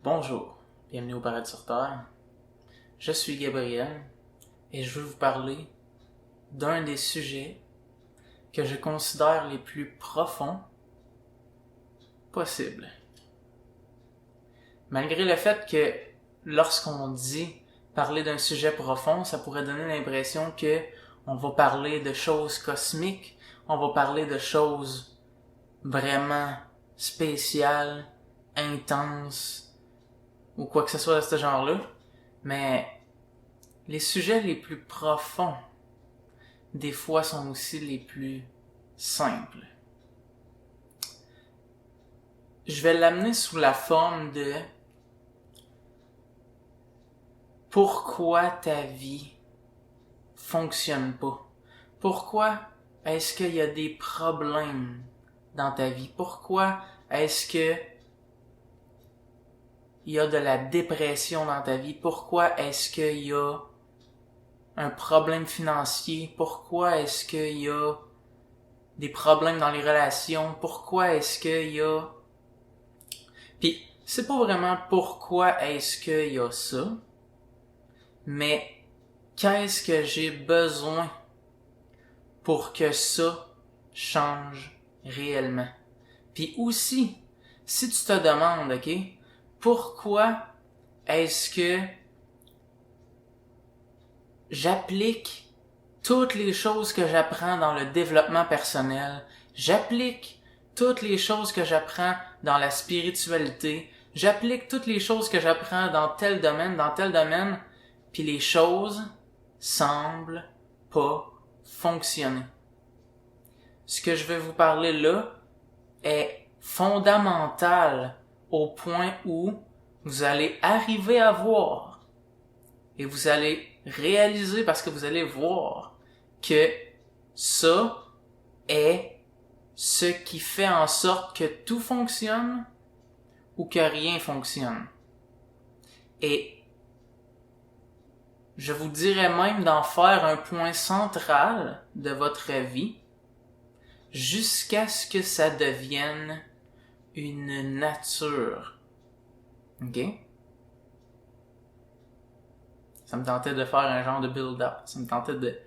Bonjour, bienvenue au Paradis sur Terre. Je suis Gabriel et je veux vous parler d'un des sujets que je considère les plus profonds possibles. Malgré le fait que lorsqu'on dit parler d'un sujet profond, ça pourrait donner l'impression que on va parler de choses cosmiques, on va parler de choses vraiment spéciales, intenses, ou quoi que ce soit de ce genre-là, mais les sujets les plus profonds, des fois, sont aussi les plus simples. Je vais l'amener sous la forme de pourquoi ta vie fonctionne pas. Pourquoi est-ce qu'il y a des problèmes dans ta vie? Pourquoi est-ce que il y a de la dépression dans ta vie? Pourquoi est-ce qu'il y a un problème financier? Pourquoi est-ce qu'il y a des problèmes dans les relations? Pourquoi est-ce qu'il y a... Puis, c'est pas vraiment pourquoi est-ce qu'il y a ça, mais qu'est-ce que j'ai besoin pour que ça change réellement? Puis aussi, si tu te demandes, ok, pourquoi est-ce que j'applique toutes les choses que j'apprends dans le développement personnel, j'applique toutes les choses que j'apprends dans la spiritualité, j'applique toutes les choses que j'apprends dans tel domaine, puis les choses semblent pas fonctionner. Ce que je vais vous parler là est fondamental au point où vous allez arriver à voir et vous allez réaliser, parce que vous allez voir que ça est ce qui fait en sorte que tout fonctionne ou que rien fonctionne. Et je vous dirais même d'en faire un point central de votre vie jusqu'à ce que ça devienne une nature. OK? Ça me tentait de faire un genre de build-up. Ça me tentait de...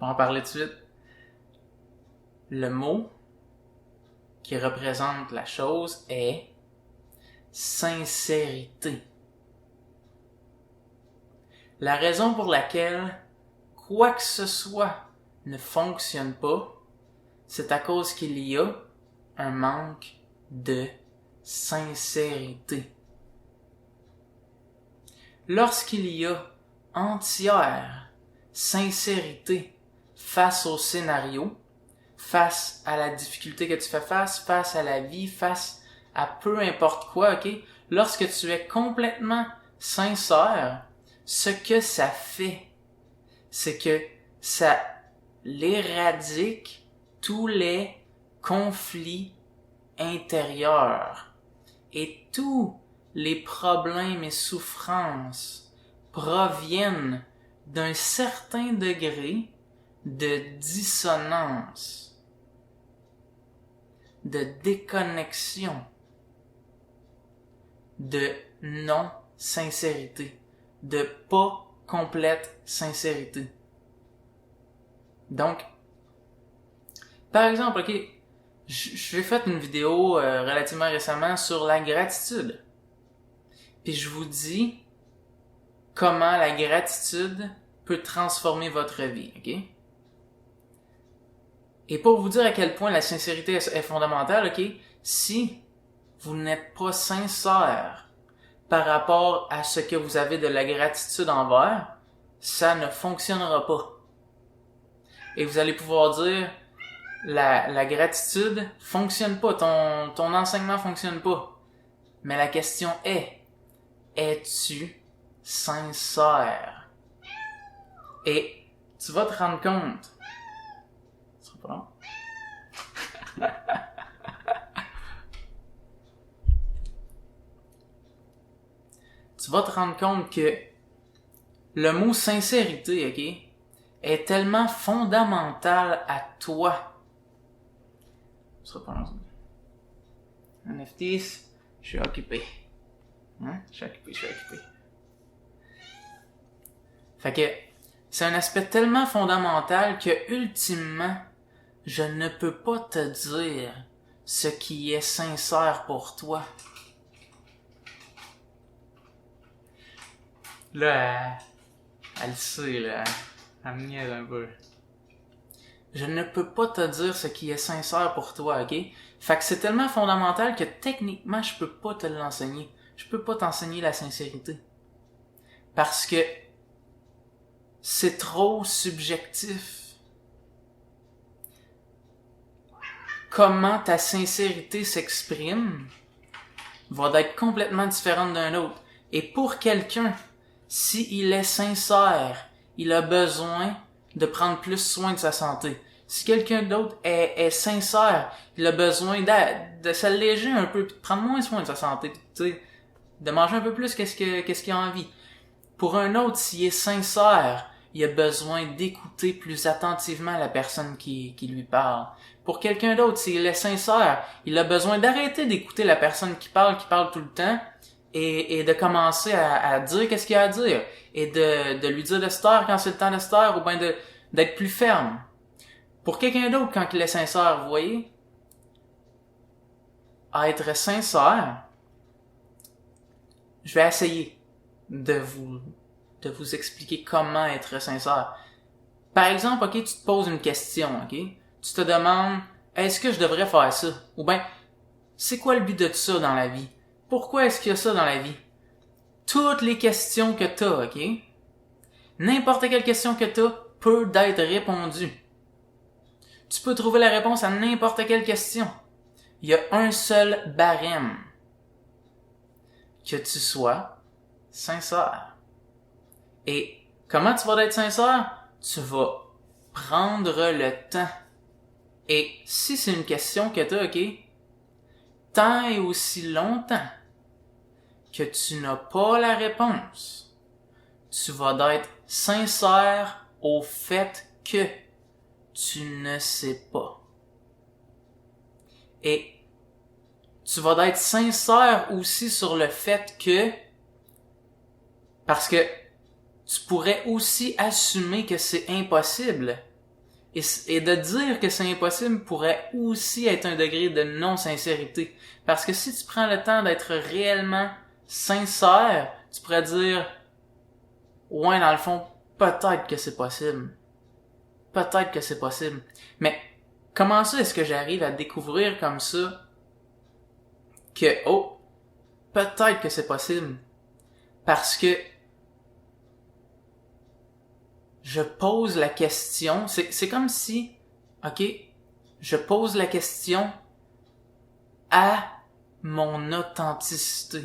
On va en parler tout de suite. Le mot qui représente la chose est sincérité. La raison pour laquelle quoi que ce soit ne fonctionne pas, c'est à cause qu'il y a un manque de sincérité. Lorsqu'il y a entière sincérité face au scénario, face à la difficulté que tu fais face à la vie, face à peu importe quoi, ok? Lorsque tu es complètement sincère, ce que ça fait, c'est que ça l'éradique tous les conflits intérieurs et tous les problèmes et souffrances proviennent d'un certain degré de dissonance, de déconnexion, de non-sincérité, de pas complète sincérité. Donc, par exemple, ok, j'ai fait une vidéo relativement récemment sur la gratitude. Puis je vous dis comment la gratitude peut transformer votre vie, ok? Et pour vous dire à quel point la sincérité est fondamentale, ok? Si vous n'êtes pas sincère par rapport à ce que vous avez de la gratitude envers, ça ne fonctionnera pas. Et vous allez pouvoir dire, la gratitude fonctionne pas, ton enseignement fonctionne pas. Mais la question est, es-tu sincère? Et tu vas te rendre compte. Ce sera pas long. Tu vas te rendre compte que le mot sincérité, ok, est tellement fondamental à toi. Ce sera pas long. NFTs. Je suis occupé. Hein? Je suis occupé. Fait que c'est un aspect tellement fondamental que, ultimement, je ne peux pas te dire ce qui est sincère pour toi. Là, elle sait, là. Elle me niaise un peu. Je ne peux pas te dire ce qui est sincère pour toi, ok? Fait que c'est tellement fondamental que techniquement, je peux pas te l'enseigner. Je peux pas t'enseigner la sincérité. Parce que c'est trop subjectif. Comment ta sincérité s'exprime va être complètement différente d'un autre. Et pour quelqu'un, s'il est sincère, il a besoin de prendre plus soin de sa santé. Si quelqu'un d'autre est sincère, il a besoin de s'alléger un peu, de prendre moins soin de sa santé, de manger un peu plus qu'est-ce qu'il a envie. Pour un autre, s'il est sincère, il a besoin d'écouter plus attentivement la personne qui lui parle. Pour quelqu'un d'autre, s'il est sincère, il a besoin d'arrêter d'écouter la personne qui parle tout le temps, et de commencer à dire qu'est-ce qu'il a à dire, et de lui dire de se taire quand c'est le temps de se taire, ou bien d'être plus ferme. Pour quelqu'un d'autre, quand il est sincère, vous voyez, à être sincère, je vais essayer de vous expliquer comment être sincère. Par exemple, ok, tu te poses une question, ok? Tu te demandes, est-ce que je devrais faire ça? Ou bien, c'est quoi le but de ça dans la vie? Pourquoi est-ce qu'il y a ça dans la vie? Toutes les questions que t'as, ok? N'importe quelle question que t'as peut être répondue. Tu peux trouver la réponse à n'importe quelle question. Il y a un seul barème. Que tu sois sincère. Et comment tu vas être sincère? Tu vas prendre le temps. Et si c'est une question que t'as, ok? Tant et aussi longtemps que tu n'as pas la réponse, tu vas être sincère au fait que tu ne sais pas. Et tu vas être sincère aussi sur le fait que, parce que tu pourrais aussi assumer que c'est impossible. Et de dire que c'est impossible pourrait aussi être un degré de non-sincérité. Parce que si tu prends le temps d'être réellement sincère, tu pourrais dire, ouais, dans le fond, peut-être que c'est possible. Peut-être que c'est possible. Mais comment ça est-ce que j'arrive à découvrir comme ça que, oh, peut-être que c'est possible? Parce que je pose la question, c'est comme si, ok, je pose la question à mon authenticité.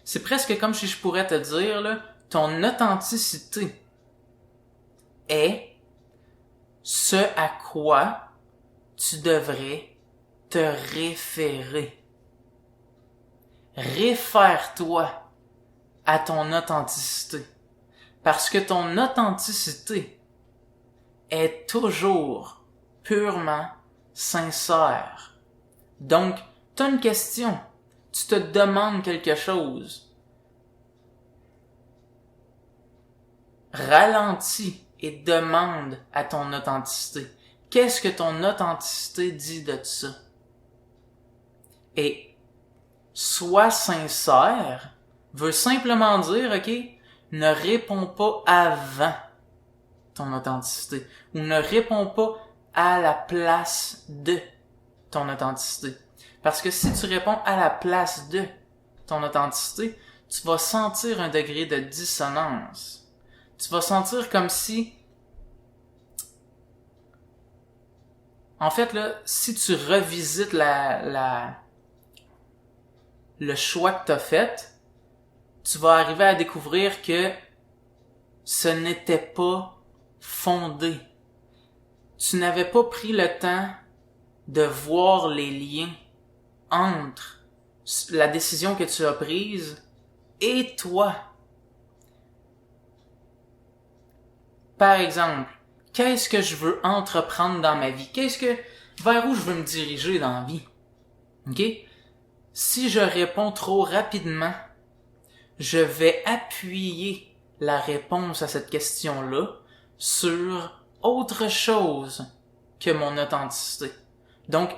C'est presque comme si je pourrais te dire, là, ton authenticité est ce à quoi tu devrais te référer. Réfère-toi à ton authenticité. Parce que ton authenticité est toujours purement sincère. Donc, tu as une question, tu te demandes quelque chose. Ralentis et demande à ton authenticité. Qu'est-ce que ton authenticité dit de ça? Et sois sincère veut simplement dire, ok, ne réponds pas avant ton authenticité ou ne réponds pas à la place de ton authenticité. Parce que si tu réponds à la place de ton authenticité, tu vas sentir un degré de dissonance. Tu vas sentir comme si, en fait là, si tu revisites le choix que tu as fait, tu vas arriver à découvrir que ce n'était pas fondé. Tu n'avais pas pris le temps de voir les liens entre la décision que tu as prise et toi. Par exemple, qu'est-ce que je veux entreprendre dans ma vie? Vers où je veux me diriger dans la vie? Ok? si je réponds trop rapidement, je vais appuyer la réponse à cette question-là sur autre chose que mon authenticité. Donc,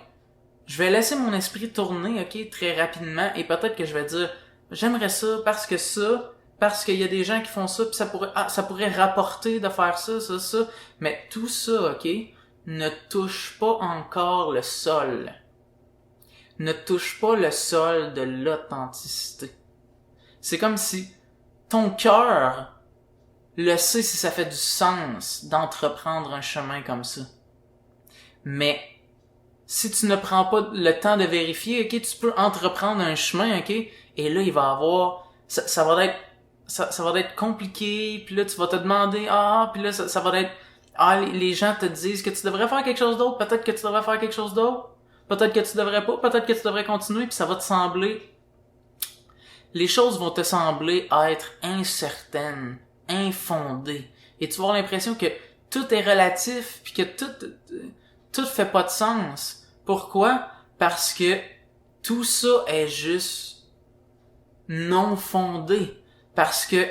je vais laisser mon esprit tourner, ok, très rapidement, et peut-être que je vais dire, j'aimerais ça, parce qu'il y a des gens qui font ça, puis ça pourrait rapporter de faire ça, mais tout ça, ok, ne touche pas encore le sol. Ne touche pas le sol de l'authenticité. C'est comme si ton cœur le sait si ça fait du sens d'entreprendre un chemin comme ça. Mais si tu ne prends pas le temps de vérifier, ok, tu peux entreprendre un chemin, ok, et là il va avoir, ça va être compliqué, puis là tu vas te demander, puis là ça va être, les gens te disent que tu devrais faire quelque chose d'autre, peut-être que tu devrais faire quelque chose d'autre, peut-être que tu devrais pas, peut-être que tu devrais continuer, puis ça va te sembler, les choses vont te sembler être incertaines, infondées, et tu vas avoir l'impression que tout est relatif, puis que tout fait pas de sens. Pourquoi? Parce que tout ça est juste non fondé. Parce que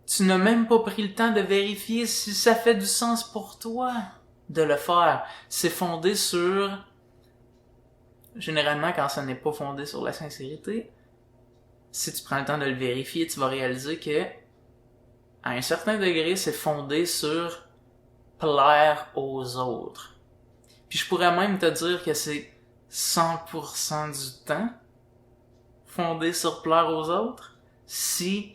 tu n'as même pas pris le temps de vérifier si ça fait du sens pour toi de le faire. C'est fondé sur, généralement quand ça n'est pas fondé sur la sincérité, si tu prends le temps de le vérifier, tu vas réaliser que à un certain degré, c'est fondé sur plaire aux autres. Puis je pourrais même te dire que c'est 100% du temps fondé sur plaire aux autres si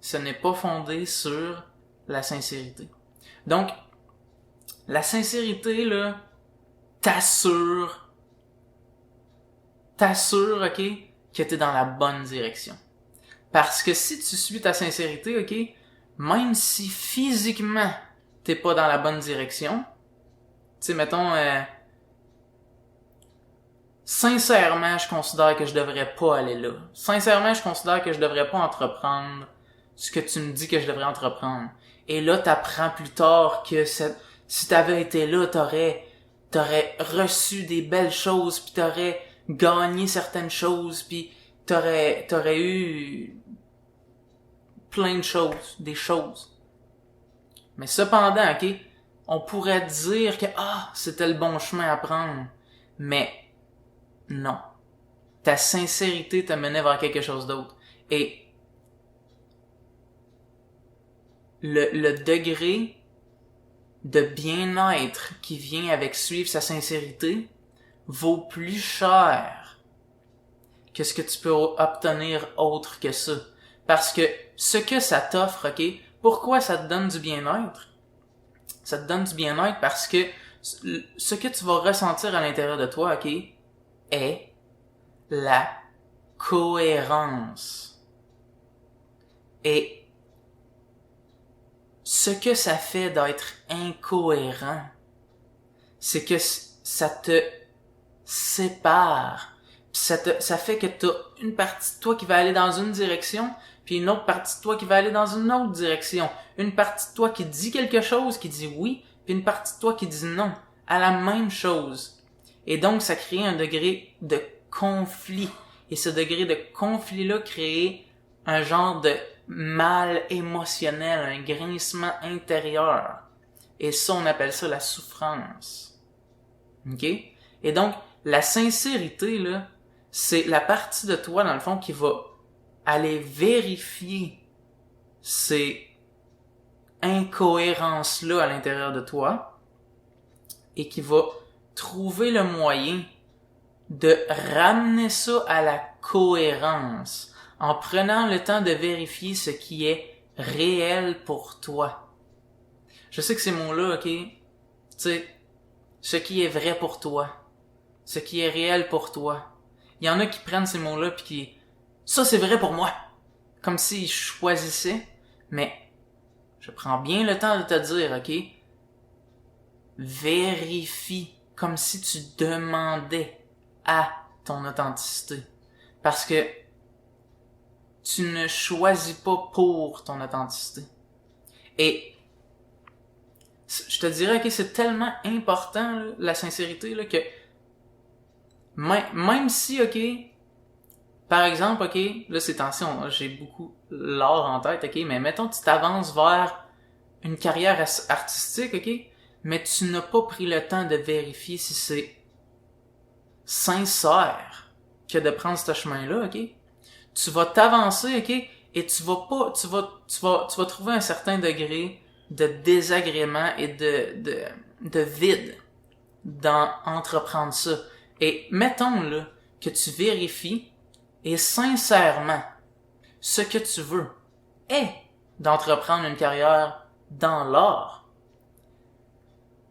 ce n'est pas fondé sur la sincérité. Donc, la sincérité, là, t'assure, ok, que t'es dans la bonne direction. Parce que si tu suis ta sincérité, ok, même si physiquement t'es pas dans la bonne direction, tu sais, mettons, sincèrement, je considère que je devrais pas aller là. Sincèrement, je considère que je devrais pas entreprendre ce que tu me dis que je devrais entreprendre. Et là, t'apprends plus tard que si t'avais été là, t'aurais reçu des belles choses, puis t'aurais gagné certaines choses, puis t'aurais eu plein de choses, des choses. Mais cependant, ok, on pourrait dire que, c'était le bon chemin à prendre. Mais, non. Ta sincérité te menait vers quelque chose d'autre. Et le degré de bien-être qui vient avec suivre sa sincérité vaut plus cher que ce que tu peux obtenir autre que ça. Parce que ce que ça t'offre, ok, pourquoi ça te donne du bien-être? Ça te donne du bien-être parce que ce que tu vas ressentir à l'intérieur de toi, ok, est la cohérence. Et ce que ça fait d'être incohérent, c'est que ça te sépare. Pis ça fait que t'as une partie de toi qui va aller dans une direction, puis une autre partie de toi qui va aller dans une autre direction. Une partie de toi qui dit quelque chose, qui dit oui, puis une partie de toi qui dit non à la même chose. Et donc, ça crée un degré de conflit. Et ce degré de conflit-là crée un genre de mal émotionnel, un grincement intérieur. Et ça, on appelle ça la souffrance. OK? Et donc, la sincérité, là, c'est la partie de toi, dans le fond, qui va aller vérifier ces incohérences-là à l'intérieur de toi et qui va trouver le moyen de ramener ça à la cohérence en prenant le temps de vérifier ce qui est réel pour toi. Je sais que ces mots-là, ok, tu sais, ce qui est vrai pour toi, ce qui est réel pour toi. Il y en a qui prennent ces mots-là puis qui, ça c'est vrai pour moi, comme s'ils choisissaient, mais je prends bien le temps de te dire, ok, vérifie comme si tu demandais à ton authenticité. Parce que tu ne choisis pas pour ton authenticité. Et je te dirais que c'est tellement important, là, la sincérité, là, que même si, ok, par exemple, ok, là ces temps-ci, j'ai beaucoup l'art en tête, ok, mais mettons tu t'avances vers une carrière artistique, ok, mais tu n'as pas pris le temps de vérifier si c'est sincère que de prendre ce chemin-là, ok, tu vas t'avancer, ok, et tu vas trouver un certain degré de désagrément et de vide dans entreprendre ça. Et mettons là que tu vérifies et sincèrement ce que tu veux est d'entreprendre une carrière dans l'art.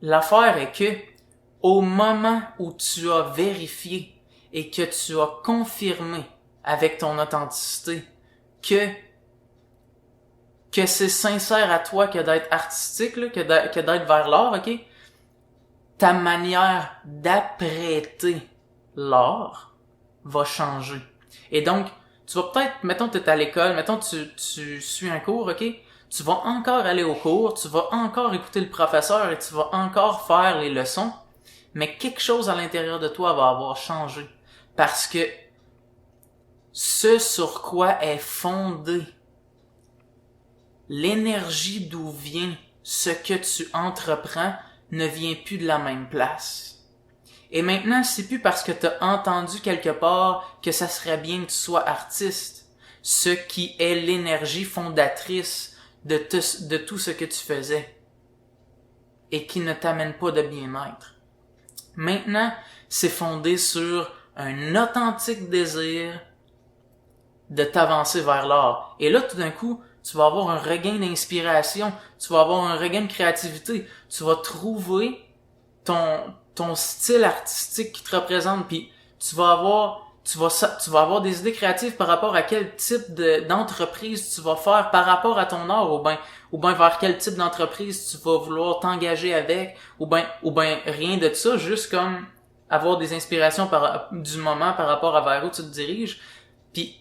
L'affaire est que au moment où tu as vérifié et que tu as confirmé avec ton authenticité que c'est sincère à toi que d'être artistique, là, que d'être vers l'art, ok? Ta manière d'apprêter l'art va changer. Et donc, tu vas peut-être, mettons t'es à l'école, mettons tu suis un cours, ok? Tu vas encore aller au cours, tu vas encore écouter le professeur et tu vas encore faire les leçons, mais quelque chose à l'intérieur de toi va avoir changé. Parce que ce sur quoi est fondé l'énergie d'où vient ce que tu entreprends ne vient plus de la même place. Et maintenant, c'est plus parce que t'as entendu quelque part que ça serait bien que tu sois artiste, ce qui est l'énergie fondatrice de tout ce que tu faisais et qui ne t'amène pas de bien-être. Maintenant, c'est fondé sur un authentique désir de t'avancer vers l'art. Et là, tout d'un coup, tu vas avoir un regain d'inspiration, tu vas avoir un regain de créativité, tu vas trouver ton style artistique qui te représente, puis tu vas avoir des idées créatives par rapport à quel type d'entreprise tu vas faire par rapport à ton art, ou ben vers quel type d'entreprise tu vas vouloir t'engager avec, ou ben rien de ça, juste comme avoir des inspirations du moment par rapport à vers où tu te diriges. Puis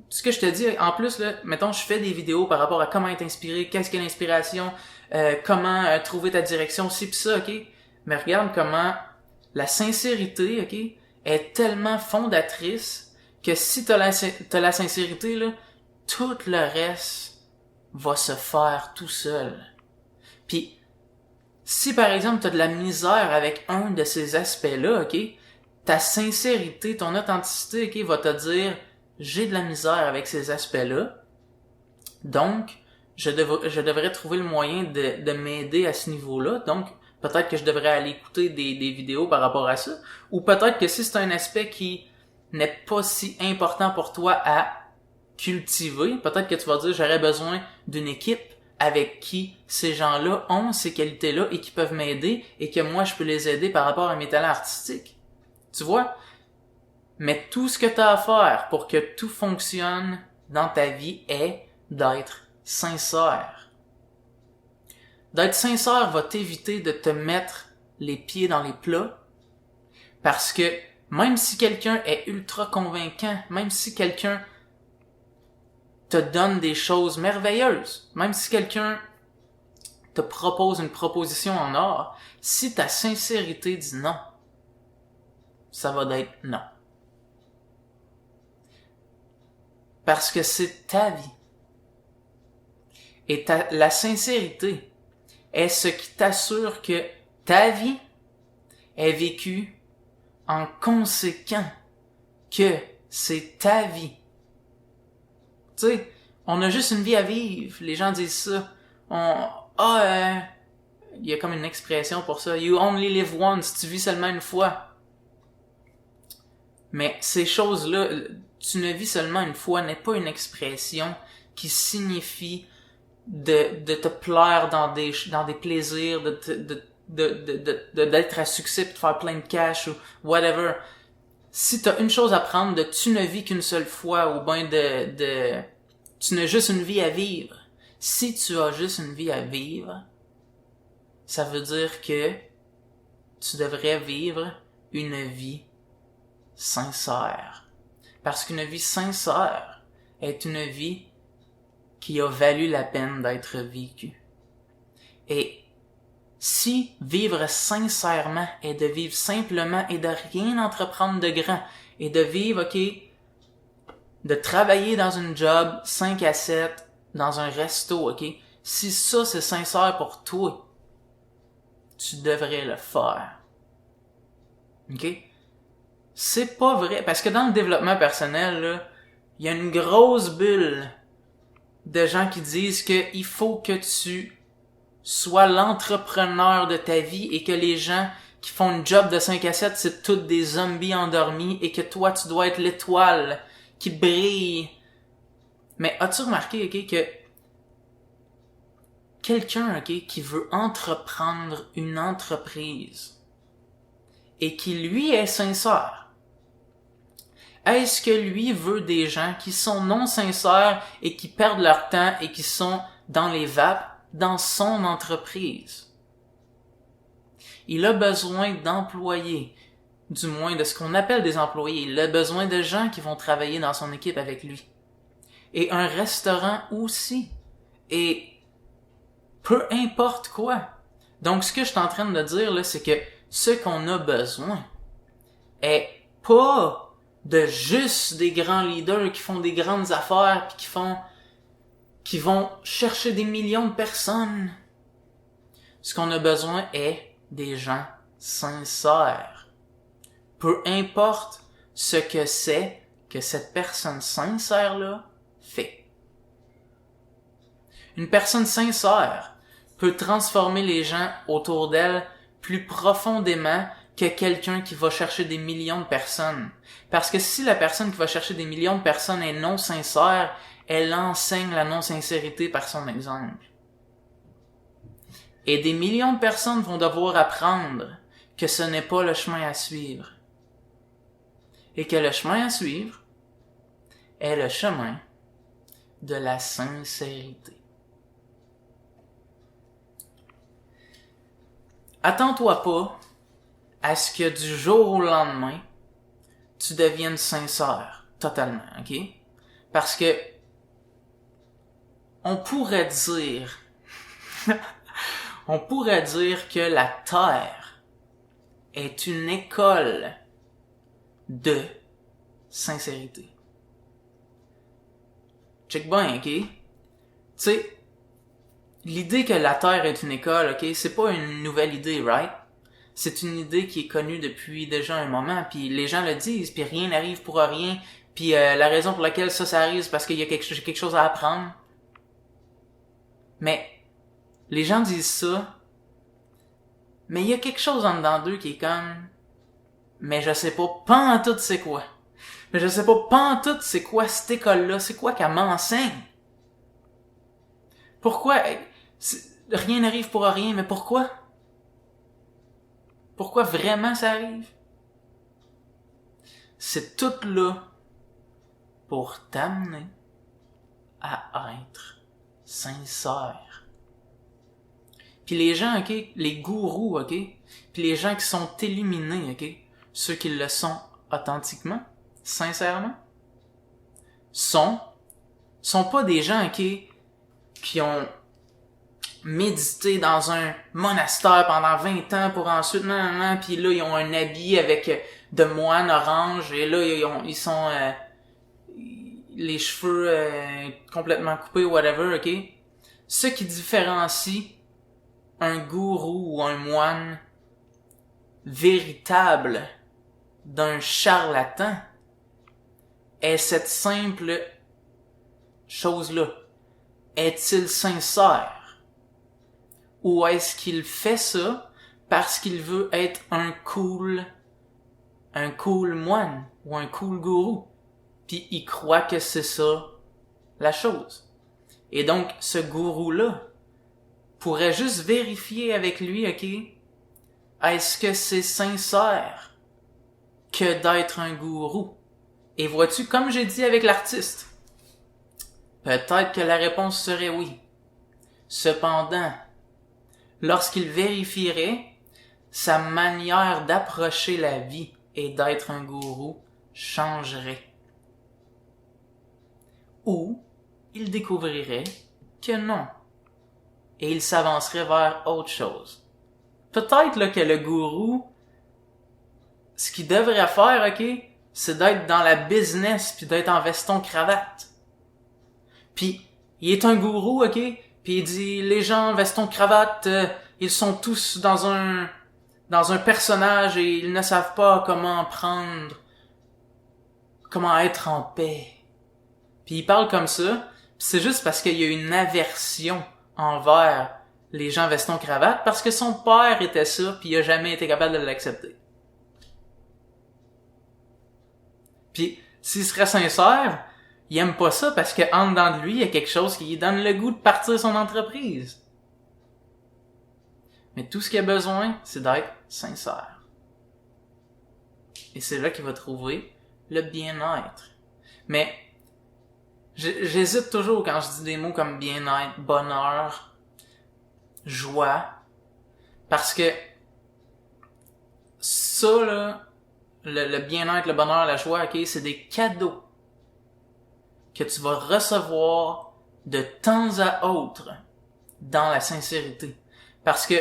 ce que je te dis, en plus, là, mettons, je fais des vidéos par rapport à comment être inspiré, qu'est-ce qu'est l'inspiration, comment trouver ta direction, ci pis ça, ok? Mais regarde comment la sincérité, ok, est tellement fondatrice que si t'as la sincérité, là, tout le reste va se faire tout seul. Puis, si par exemple t'as de la misère avec un de ces aspects-là, ok, ta sincérité, ton authenticité, ok, va te dire j'ai de la misère avec ces aspects-là, donc je devrais trouver le moyen de m'aider à ce niveau-là, donc peut-être que je devrais aller écouter des vidéos par rapport à ça, ou peut-être que si c'est un aspect qui n'est pas si important pour toi à cultiver, peut-être que tu vas dire j'aurais besoin d'une équipe avec qui ces gens-là ont ces qualités-là et qui peuvent m'aider et que moi je peux les aider par rapport à mes talents artistiques. Tu vois? Mais tout ce que tu as à faire pour que tout fonctionne dans ta vie est d'être sincère. D'être sincère va t'éviter de te mettre les pieds dans les plats, parce que même si quelqu'un est ultra convaincant, même si quelqu'un te donne des choses merveilleuses, même si quelqu'un te propose une proposition en or, si ta sincérité dit non, ça va d'être non. Parce que c'est ta vie. Et la sincérité est ce qui t'assure que ta vie est vécue en conséquent que c'est ta vie. Tu sais, on a juste une vie à vivre. Les gens disent ça. Il y a comme une expression pour ça. You only live once. Tu vis seulement une fois. Mais ces choses-là, tu ne vis seulement une fois, n'est pas une expression qui signifie de te plaire dans des plaisirs, d'être à succès pis de faire plein de cash ou whatever. Si t'as une chose à prendre de tu ne vis qu'une seule fois, ou ben tu n'as juste une vie à vivre. Si tu as juste une vie à vivre, ça veut dire que tu devrais vivre une vie sincère. Parce qu'une vie sincère est une vie qui a valu la peine d'être vécue. Et si vivre sincèrement est de vivre simplement et de rien entreprendre de grand, et de vivre, ok, de travailler dans une job 5 à 7 dans un resto, ok? Si ça c'est sincère pour toi, tu devrais le faire. Ok? C'est pas vrai, parce que dans le développement personnel, là, il y a une grosse bulle de gens qui disent que il faut que tu sois l'entrepreneur de ta vie et que les gens qui font une job de 5 à 7, c'est tous des zombies endormis et que toi, tu dois être l'étoile qui brille. Mais as-tu remarqué, ok, que quelqu'un, ok, qui veut entreprendre une entreprise et qui, lui, est sincère, est-ce que lui veut des gens qui sont non sincères et qui perdent leur temps et qui sont dans les vapes dans son entreprise? Il a besoin d'employés, du moins de ce qu'on appelle des employés. Il a besoin de gens qui vont travailler dans son équipe avec lui. Et un restaurant aussi. Et peu importe quoi. Donc ce que je suis en train de dire là, c'est que ce qu'on a besoin est pas de juste des grands leaders qui font des grandes affaires puis qui vont chercher des millions de personnes. Ce qu'on a besoin est des gens sincères. Peu importe ce que c'est que cette personne sincère-là fait. Une personne sincère peut transformer les gens autour d'elle plus profondément que quelqu'un qui va chercher des millions de personnes. Parce que si la personne qui va chercher des millions de personnes est non sincère, elle enseigne la non-sincérité par son exemple. Et des millions de personnes vont devoir apprendre que ce n'est pas le chemin à suivre. Et que le chemin à suivre est le chemin de la sincérité. Attends-toi pas à ce que du jour au lendemain, tu deviennes sincère, totalement, ok? Parce que on pourrait dire que la Terre est une école de sincérité. Check bien, ok? Tu sais, l'idée que la Terre est une école, ok, c'est pas une nouvelle idée, right? C'est une idée qui est connue depuis déjà un moment, puis les gens le disent, puis rien n'arrive pour rien, puis la raison pour laquelle ça arrive, c'est parce qu'il y a quelque chose à apprendre. Mais les gens disent ça, mais il y a quelque chose en dedans d'eux qui est comme, mais je sais pas pantoute c'est quoi. Mais je sais pas pantoute c'est quoi cette école-là, c'est quoi qu'elle m'enseigne. Pourquoi? Rien n'arrive pour rien, mais pourquoi? Pourquoi vraiment ça arrive? C'est tout là pour t'amener à être sincère. Puis les gens, ok, les gourous, ok, puis les gens qui sont illuminés, ok, ceux qui le sont authentiquement, sincèrement, sont pas des gens, ok, qui ont médité dans un monastère pendant 20 ans pour ensuite, puis là, ils ont un habit avec de moine orange, et là, ils sont les cheveux complètement coupés, whatever, ok? Ce qui différencie un gourou ou un moine véritable d'un charlatan est cette simple chose-là. Est-il sincère? Ou est-ce qu'il fait ça parce qu'il veut être un cool moine ou un cool gourou? Puis il croit que c'est ça la chose. Et donc, ce gourou-là pourrait juste vérifier avec lui, ok, est-ce que c'est sincère que d'être un gourou? Et vois-tu, comme j'ai dit avec l'artiste, peut-être que la réponse serait oui. Cependant, lorsqu'il vérifierait, sa manière d'approcher la vie et d'être un gourou changerait. Ou il découvrirait que non. Et il s'avancerait vers autre chose. Peut-être là que le gourou, ce qu'il devrait faire, ok, c'est d'être dans la business puis d'être en veston cravate. Puis il est un gourou, ok? Puis il dit les gens en veston cravate, ils sont tous dans un personnage et ils ne savent pas comment être en paix. Puis il parle comme ça, puis c'est juste parce qu'il y a une aversion envers les gens veston cravate parce que son père était ça puis il a jamais été capable de l'accepter. Puis s'il serait sincère, il aime pas ça parce que en dedans de lui, il y a quelque chose qui lui donne le goût de partir son entreprise. Mais tout ce qu'il a besoin, c'est d'être sincère. Et c'est là qu'il va trouver le bien-être. Mais j'hésite toujours quand je dis des mots comme bien-être, bonheur, joie, parce que ça, là, le bien-être, le bonheur, la joie, ok, c'est des cadeaux que tu vas recevoir de temps à autre dans la sincérité. Parce que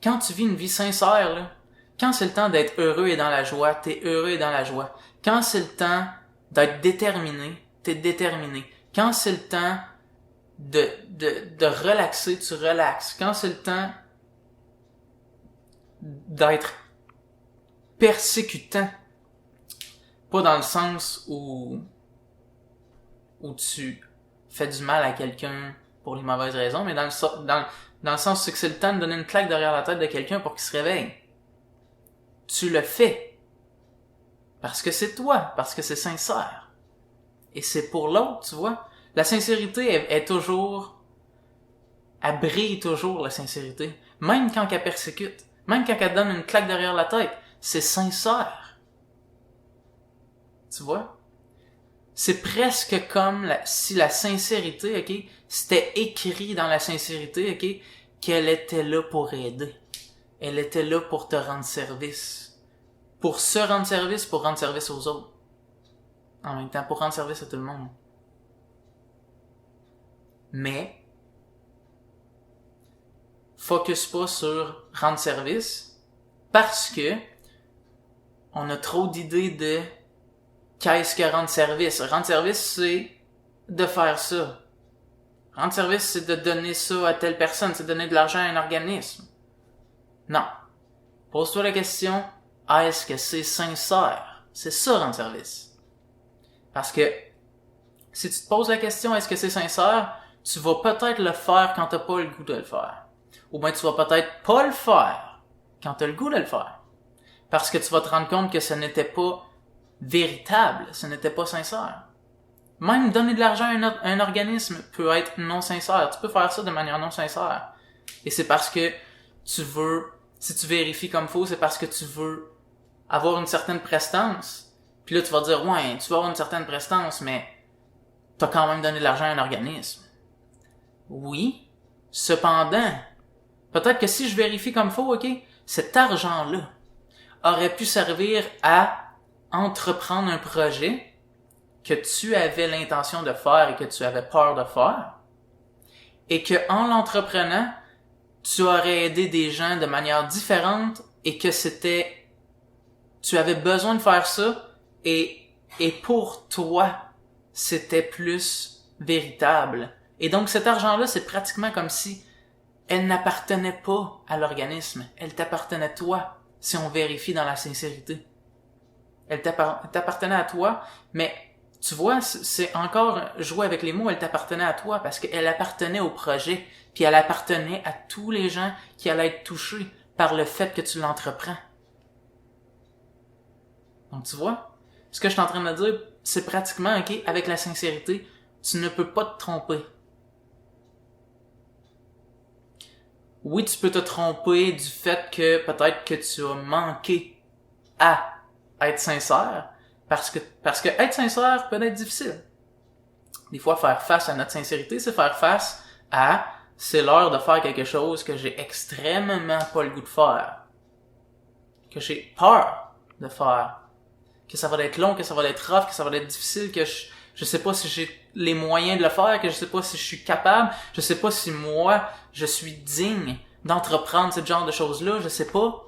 quand tu vis une vie sincère, là, quand c'est le temps d'être heureux et dans la joie, t'es heureux et dans la joie. Quand c'est le temps d'être déterminé, t'es déterminé. Quand c'est le temps de relaxer, tu relaxes. Quand c'est le temps d'être persécutant, pas dans le sens où tu fais du mal à quelqu'un pour les mauvaises raisons, mais dans le sens où c'est le temps de donner une claque derrière la tête de quelqu'un pour qu'il se réveille. Tu le fais. Parce que c'est toi, parce que c'est sincère. Et c'est pour l'autre, tu vois. La sincérité est toujours... Elle brille toujours, la sincérité. Même quand elle persécute. Même quand elle donne une claque derrière la tête. C'est sincère. Tu vois? C'est presque comme si la sincérité, ok, c'était écrit dans la sincérité, ok, qu'elle était là pour aider. Elle était là pour te rendre service. Pour se rendre service, pour rendre service aux autres. En même temps, pour rendre service à tout le monde. Mais, focus pas sur rendre service, parce que on a trop d'idées de qu'est-ce que rendre service. Rendre service, c'est de faire ça. Rendre service, c'est de donner ça à telle personne, c'est de donner de l'argent à un organisme. Non. Pose-toi la question, est-ce que c'est sincère? C'est ça, rendre service. Parce que, si tu te poses la question, est-ce que c'est sincère? Tu vas peut-être le faire quand t'as pas le goût de le faire. Ou bien tu vas peut-être pas le faire quand t'as le goût de le faire. Parce que tu vas te rendre compte que ce n'était pas véritable, ce n'était pas sincère. Même donner de l'argent à un organisme peut être non sincère. Tu peux faire ça de manière non sincère. Et c'est parce que tu veux, si tu vérifies comme faut, c'est parce que tu veux avoir une certaine prestance. Puis là, tu vas dire, ouais, tu vas avoir une certaine prestance, mais t'as quand même donné de l'argent à un organisme. Oui, cependant, peut-être que si je vérifie comme faut, ok, cet argent-là aurait pu servir à entreprendre un projet que tu avais l'intention de faire et que tu avais peur de faire, et que en l'entreprenant, tu aurais aidé des gens de manière différente et que tu avais besoin de faire ça et pour toi, c'était plus véritable. Et donc cet argent-là, c'est pratiquement comme si elle n'appartenait pas à l'organisme, elle t'appartenait toi, si on vérifie dans la sincérité. Elle t'appartenait à toi, mais tu vois, c'est encore jouer avec les mots, elle t'appartenait à toi parce qu'elle appartenait au projet, puis elle appartenait à tous les gens qui allaient être touchés par le fait que tu l'entreprends. Donc tu vois, ce que je suis en train de dire, c'est pratiquement, ok, avec la sincérité, tu ne peux pas te tromper. Oui, tu peux te tromper du fait que peut-être que tu as manqué à être sincère, parce que être sincère peut être difficile. Des fois, faire face à notre sincérité, c'est faire face à c'est l'heure de faire quelque chose que j'ai extrêmement pas le goût de faire, que j'ai peur de faire, que ça va être long, que ça va être rough, que ça va être difficile, que je sais pas si j'ai les moyens de le faire, que je sais pas si je suis capable, je sais pas si moi, je suis digne d'entreprendre ce genre de choses-là, je sais pas.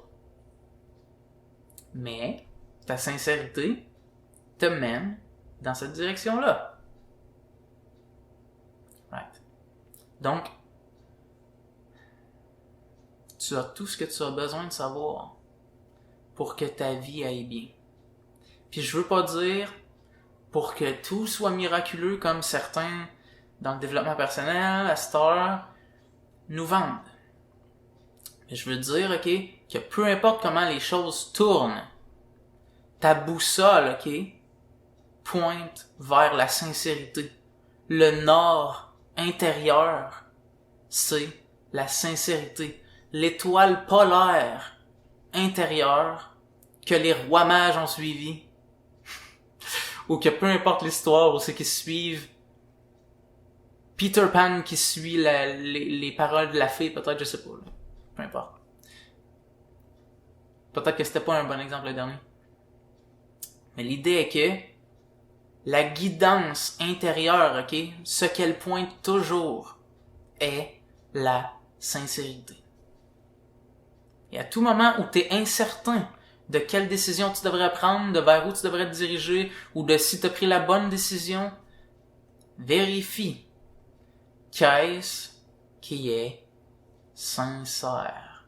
Mais, ta sincérité te mène dans cette direction-là. Right. Donc, tu as tout ce que tu as besoin de savoir pour que ta vie aille bien. Puis je veux pas dire pour que tout soit miraculeux comme certains dans le développement personnel, à cette heure, nous vendent. Mais je veux dire, ok, que peu importe comment les choses tournent, ta boussole, ok, pointe vers la sincérité. Le nord intérieur, c'est la sincérité. L'étoile polaire intérieure que les rois mages ont suivi, ou que peu importe l'histoire, ou ceux qui suivent Peter Pan qui suit les paroles de la fée, peut-être, je sais pas, là. Peu importe. Peut-être que c'était pas un bon exemple le dernier. Mais l'idée est que la guidance intérieure, ok, ce qu'elle pointe toujours est la sincérité. Et à tout moment où tu es incertain de quelle décision tu devrais prendre, de vers où tu devrais te diriger, ou de si tu as pris la bonne décision, vérifie qu'est-ce qui est sincère.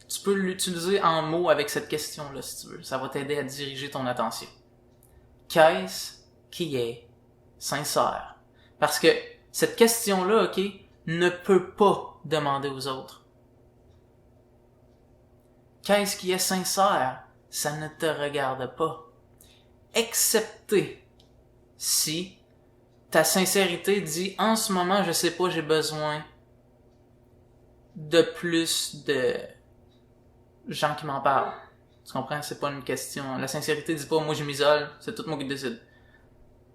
Tu peux l'utiliser en mots avec cette question-là si tu veux. Ça va t'aider à diriger ton attention. Qu'est-ce qui est sincère? Parce que cette question-là, ok, ne peut pas demander aux autres. Qu'est-ce qui est sincère? Ça ne te regarde pas. Excepté si ta sincérité dit « En ce moment, je sais pas, j'ai besoin de plus de gens qui m'en parlent. » Tu comprends? C'est pas une question. La sincérité dit pas « Moi, je m'isole, c'est tout moi qui décide. »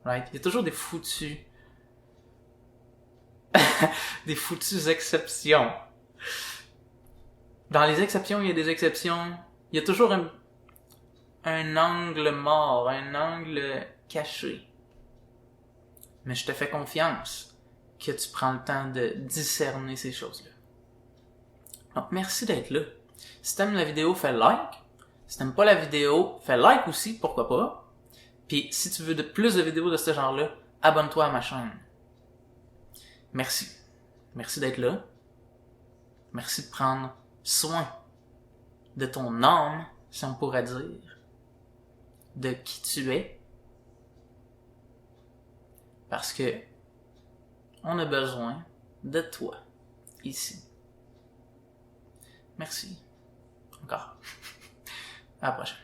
Right? Il y a toujours des foutus des foutues exceptions. Dans les exceptions, il y a des exceptions. Il y a toujours un angle mort, un angle caché. Mais je te fais confiance que tu prends le temps de discerner ces choses-là. Donc, merci d'être là. Si t'aimes la vidéo, fais like. Si t'aimes pas la vidéo, fais like aussi, pourquoi pas. Puis, si tu veux de plus de vidéos de ce genre-là, abonne-toi à ma chaîne. Merci. Merci d'être là. Merci de prendre soin de ton âme, si on pourrait dire, de qui tu es. Parce que on a besoin de toi, ici. Merci. Encore. À la prochaine.